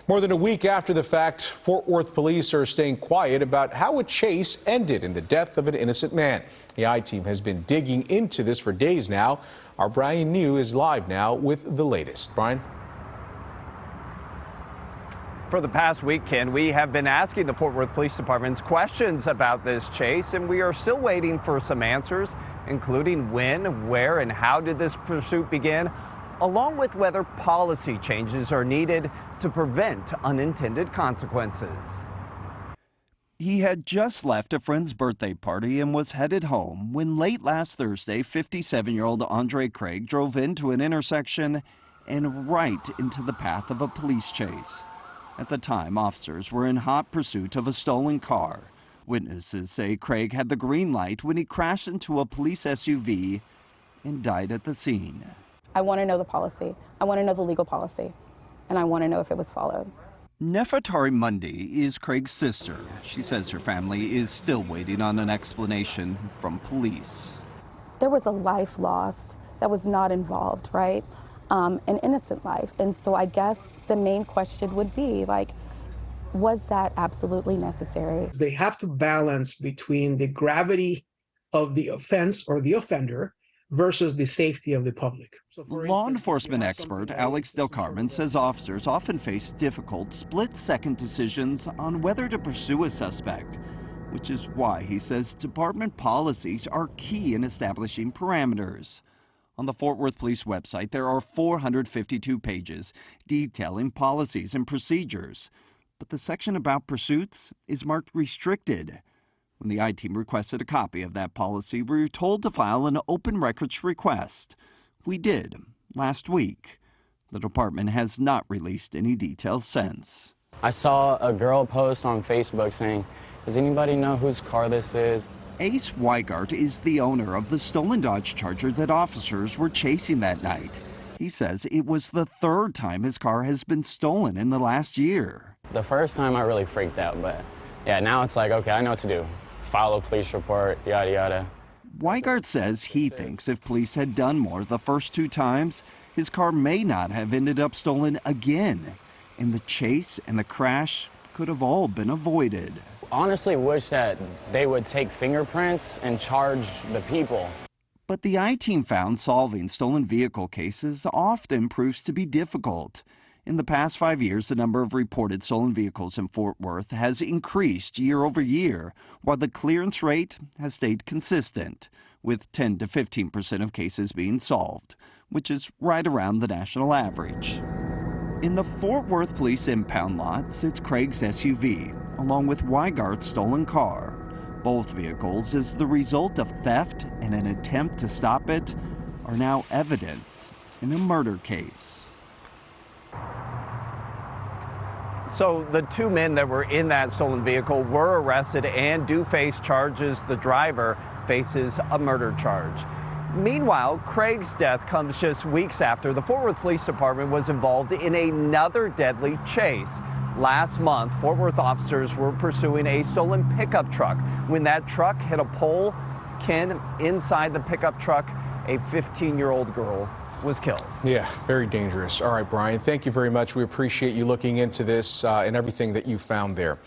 More than a week after the fact, Fort Worth police are staying quiet about how a chase ended in the death of an innocent man. The I-Team has been digging into this for days now. Our Brian New is live now with the latest. Brian? For the past weekend, we have been asking the Fort Worth Police Department's questions about this chase, and we are still waiting for some answers, including when, where, and how did this pursuit begin, along with whether policy changes are needed to prevent unintended consequences. He had just left a friend's birthday party and was headed home when late last Thursday, 57-year-old Andra Craig drove into an intersection and right into the path of a police chase. At the time, officers were in hot pursuit of a stolen car. Witnesses say Craig had the green light when he crashed into a police SUV and died at the scene. I want to know the policy. I want to know the legal policy, and I want to know if it was followed. Nefertari Mundy is Craig's sister. She says her family is still waiting on an explanation from police. There was a life lost that was not involved, right? An innocent life. And so I guess the main question would be, like, was that absolutely necessary? They have to balance between the gravity of the offense or the offender versus the safety of the public. Law enforcement expert Alex Del Carmen says officers often face difficult split-second decisions on whether to pursue a suspect, which is why he says department policies are key in establishing parameters. On the Fort Worth Police website, there are 452 pages detailing policies and procedures, but the section about pursuits is marked restricted. When the I-Team requested a copy of that policy, we were told to file an open records request. We did last week. The department has not released any details since. I saw a girl post on Facebook saying, "Does anybody know whose car this is?" Ace Weigart is the owner of the stolen Dodge Charger that officers were chasing that night. He says it was the third time his car has been stolen in the last year. The first time I really freaked out, but yeah, now it's like, okay, I know what to do. File a police report, yada, yada. Weigart says he thinks if police had done more the first two times, his car may not have ended up stolen again, and the chase and the crash could have all been avoided. Honestly wish that they would take fingerprints and charge the people. But the I-Team found solving stolen vehicle cases often proves to be difficult. In the past 5 years, the number of reported stolen vehicles in Fort Worth has increased year over year, while the clearance rate has stayed consistent, with 10 to 15% of cases being solved, which is right around the national average. In the Fort Worth Police impound lot sits Craig's SUV, along with Weigart's stolen car. Both vehicles, as the result of theft and an attempt to stop it, are now evidence in a murder case. So the two men that were in that stolen vehicle were arrested and do face charges. The driver faces a murder charge. Meanwhile, Craig's death comes just weeks after the Fort Worth Police Department was involved in another deadly chase. Last month, Fort Worth officers were pursuing a stolen pickup truck. When that truck hit a pole, inside the pickup truck, a 15-year-old girl was killed. Yeah, very dangerous. All right, Brian, thank you very much. We appreciate you looking into this and everything that you found there.